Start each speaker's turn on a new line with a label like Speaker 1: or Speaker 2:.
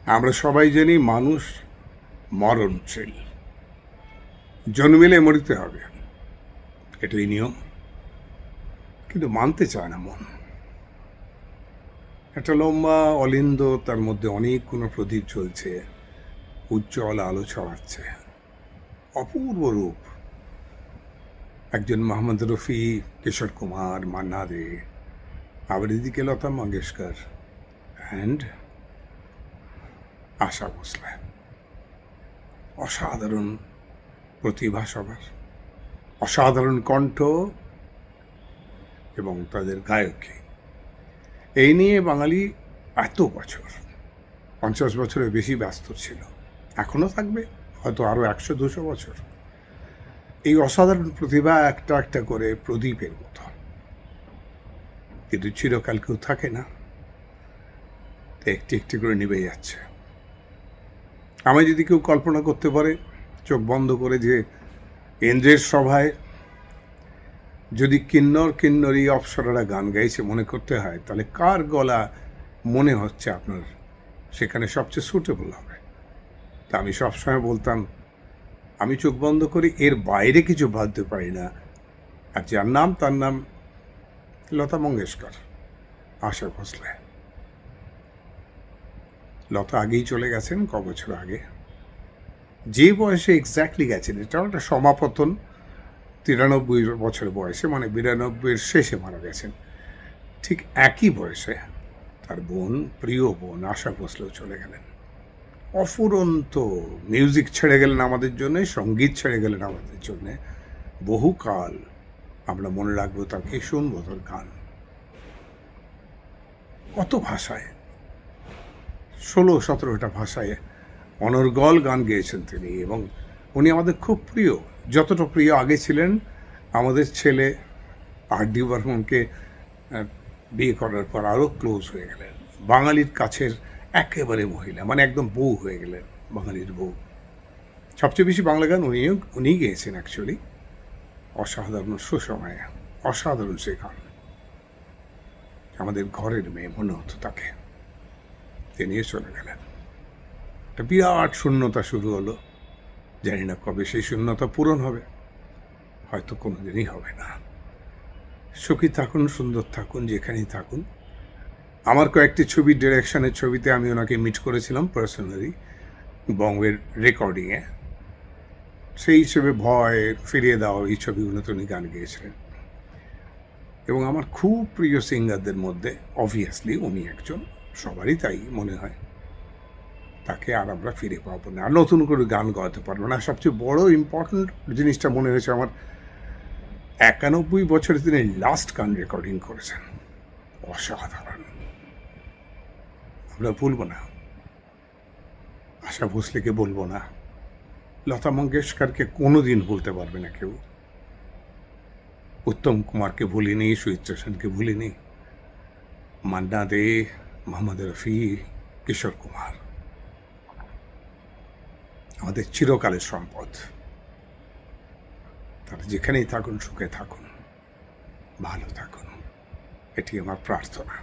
Speaker 1: আমরা সবাই জানি মানুষ মরণশীল, জন্মিলে মরিতে হবে, এটাই নিয়ম। কিন্তু মানতে চায় না মন। একটা লম্বা অলিন্দ, তার মধ্যে অনেক কোনো প্রদীপ জ্বলছে, উজ্জ্বল আলো ছড়াচ্ছে, অপূর্ব রূপ। একজন মোহাম্মদ রফি, কিশোর কুমার, মান্না দে, আবার এদিকে লতা মঙ্গেশকর অ্যান্ড আশা ভোসলে। অসাধারণ প্রতিভা সবার, অসাধারণ কণ্ঠ এবং তাদের গায়কী। এই নিয়ে বাঙালি এত বছর, 50 বছরের বেশি ব্যস্ত ছিল, এখনও থাকবে হয়তো আরও 100-200 বছর। এই অসাধারণ প্রতিভা একটা একটা করে প্রদীপের মতো, কিন্তু চিরকাল কেউ থাকে না, একটি একটি করে নিভে যাচ্ছে। আমায় যদি কেউ কল্পনা করতে পারে চোখ বন্ধ করে যে ইন্দ্রের সভায় যদি কিন্নর কিন্নরী অপ্সরারা গান গাইছে মনে করতে হয়, তাহলে কার গলা মনে হচ্ছে আপনার সেখানে সবচেয়ে সুটেবল হবে? তা আমি সবসময় বলতাম, আমি চোখ বন্ধ করি, এর বাইরে কিছু ভাবতে পারি না। আর যার নাম, তার নাম লতা মঙ্গেশকর, আশা ভোসলে। লতা আগেই চলে গেছেন, ক বছর আগে, যে বয়সে এক্স্যাক্টলি গেছেন, এটাও একটা সমাপতন। 93 বছর বয়সে, মানে 92-এর শেষে মারা গেছেন। ঠিক একই বয়সে তার বোন, প্রিয় বোন আশা ভোসলেও চলে গেলেন। অফুরন্ত মিউজিক ছেড়ে গেলেন আমাদের জন্যে, সঙ্গীত ছেড়ে গেলেন আমাদের জন্যে। বহুকাল আমরা মনে রাখবো তাকে, শুনবো তার গান। কত ভাষায়, 16-17টা ভাষায় অনর্গল গান গেয়েছেন তিনি, এবং উনি আমাদের খুব প্রিয়। যতটা প্রিয় আগে ছিলেন, আমাদের ছেলে আর.ডি. বর্মনকে বিয়ে করার পর আরও ক্লোজ হয়ে গেলেন। বাঙালির কাছের একেবারে মহিলা, মানে একদম বউ হয়ে গেলেন, বাঙালির বউ। সবচেয়ে বেশি বাংলা গান উনিই গেয়েছেন অ্যাকচুয়ালি। অসাধারণ সুসময়ে, অসাধারণ সে গান। আমাদের ঘরের মেয়ে মনে হতো তাকে। তিনিও চলে গেলেন। একটা বিরাট শূন্যতা শুরু হলো। জানি না কবে সেই শূন্যতা পূরণ হবে, হয়তো কোনো দিনই হবে না। সুখী থাকুন, সুন্দর থাকুন, যেখানেই থাকুন। আমার কয়েকটি ছবির ডিরেকশনের ছবিতে আমি ওনাকে মিট করেছিলাম পার্সোনালি, বঙ্গের রেকর্ডিংয়ে। সেই হিসেবে ভয়, ফিরিয়ে দেওয়া, এই ছবিগুলোতে উনি গান গেয়েছিলেন। এবং আমার খুব প্রিয় সিঙ্গারদের মধ্যে অবভিয়াসলি উনি একজন, সবারই তাই মনে হয়। তাকে আর আমরা ফিরে পাবো না, আর নতুন করে গান গাওয়াতে পারবো না। সবচেয়ে বড় ইম্পর্ট্যান্ট জিনিসটা মনে হয়েছে আমার, 91 বছরে তিনি লাস্ট গান রেকর্ডিং করেছেন। অসাধারণ, আমরা ভুলবো না। আশা ভোসলেকে বলবো না, লতা মঙ্গেশকরকে কোনোদিন ভুলতে পারবে না কেউ। উত্তম কুমারকে ভুলিনি, সুচিত্রা সেনকে ভুলিনি, মান্না দে, মোহাম্মদ রফি, কিশোর কুমার আমাদের চিরকালের সম্পদ। তারা যেখানেই থাকুন, সুখে থাকুন, ভালো থাকুন, এটি আমার প্রার্থনা।